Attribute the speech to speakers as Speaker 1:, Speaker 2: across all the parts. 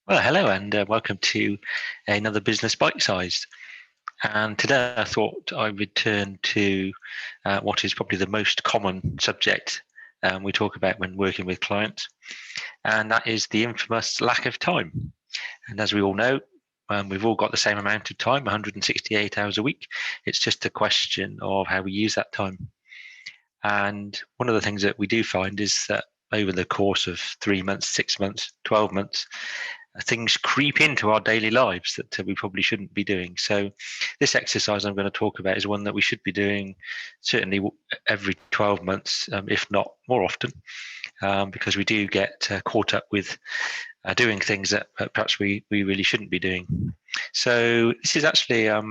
Speaker 1: Well, hello and welcome to another Business Bite-Sized. And today I thought I would turn to what is probably the most common subject we talk about when working with clients, and that is the infamous lack of time. And as we all know, we've all got the same amount of time, 168 hours a week. It's just a question of how we use that time. And one of the things that we do find is that over the course of 3 months, 6 months, 12 months, things creep into our daily lives that we probably shouldn't be doing. So this exercise I'm going to talk about is one that we should be doing certainly every 12 months, if not more often, because we do get caught up with doing things that perhaps we really shouldn't be doing. So this is actually a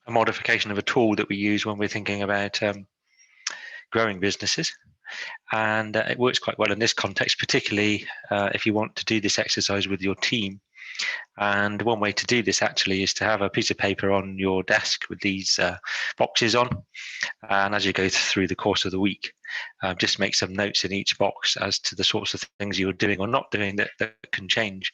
Speaker 1: modification of a tool that we use when we're thinking about growing businesses. And it works quite well in this context, particularly if you want to do this exercise with your team. And one way to do this actually is to have a piece of paper on your desk with these boxes on. And as you go through the course of the week, just make some notes in each box as to the sorts of things you're doing or not doing that can change.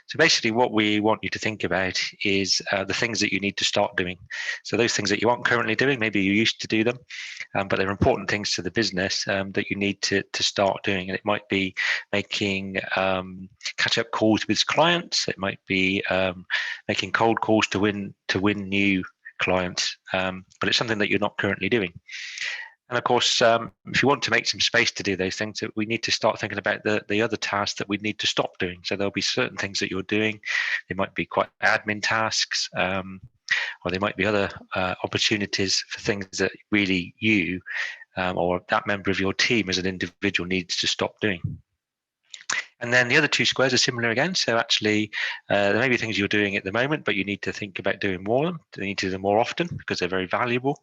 Speaker 1: So basically what we want you to think about is the things that you need to start doing. So those things that you aren't currently doing, maybe you used to do them, but they're important things to the business that you need to start doing. And it might be making catch-up calls with clients. It might be making cold calls to win new clients, but it's something that you're not currently doing. And of course, if you want to make some space to do those things, we need to start thinking about the other tasks that we need to stop doing. So there'll be certain things that you're doing. They might be quite admin tasks, or there might be other opportunities for things that really you or that member of your team as an individual needs to stop doing. And then the other two squares are similar again. So actually, there may be things you're doing at the moment, but you need to think about doing more of them. You need to do them more often because they're very valuable.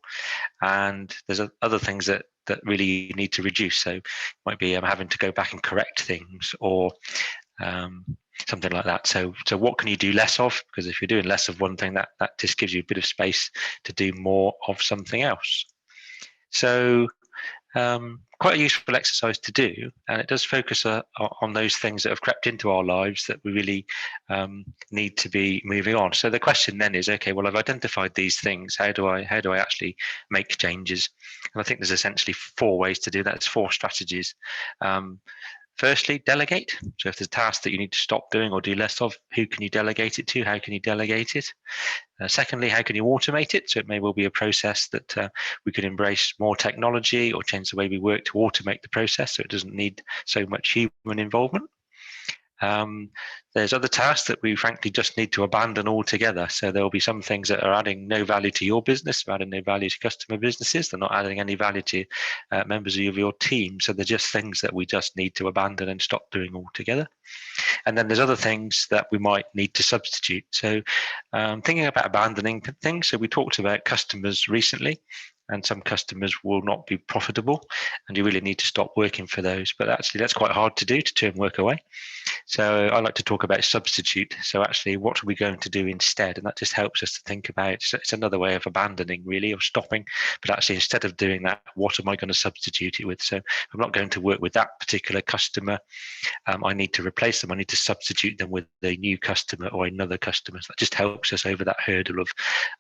Speaker 1: And there's other things that really you need to reduce. So it might be having to go back and correct things or something like that. So what can you do less of? Because if you're doing less of one thing, that just gives you a bit of space to do more of something else. So quite a useful exercise to do, and it does focus on those things that have crept into our lives that we really need to be moving on. So the question then is, okay, well, I've identified these things. How do I actually make changes? And I think there's essentially 4 ways to do that. There's 4 strategies. Firstly, delegate. So if there's a task that you need to stop doing or do less of, who can you delegate it to? How can you delegate it? Secondly, how can you automate it? So it may well be a process that we could embrace more technology or change the way we work to automate the process so it doesn't need so much human involvement. There's other tasks that we frankly just need to abandon altogether. So there will be some things that are adding no value to your business, adding no value to customer businesses. They're not adding any value to members of your team. So they're just things that we just need to abandon and stop doing altogether. And then there's other things that we might need to substitute. So thinking about abandoning things. So we talked about customers recently, and some customers will not be profitable, and you really need to stop working for those. But actually, that's quite hard to do, to turn work away. So I like to talk about substitute. So actually, what are we going to do instead? And that just helps us to think about, it's another way of abandoning, really, of stopping. But actually, instead of doing that, what am I going to substitute it with? So if I'm not going to work with that particular customer, I need to replace them. I need to substitute them with a new customer or another customer. So that just helps us over that hurdle of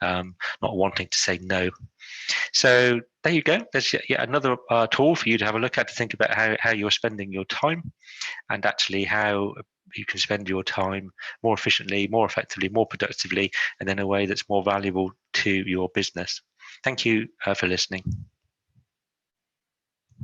Speaker 1: not wanting to say no. So there you go. There's yet another tool for you to have a look at, to think about how you're spending your time, and actually how you can spend your time more efficiently, more effectively, more productively, and in a way that's more valuable to your business. Thank you for listening.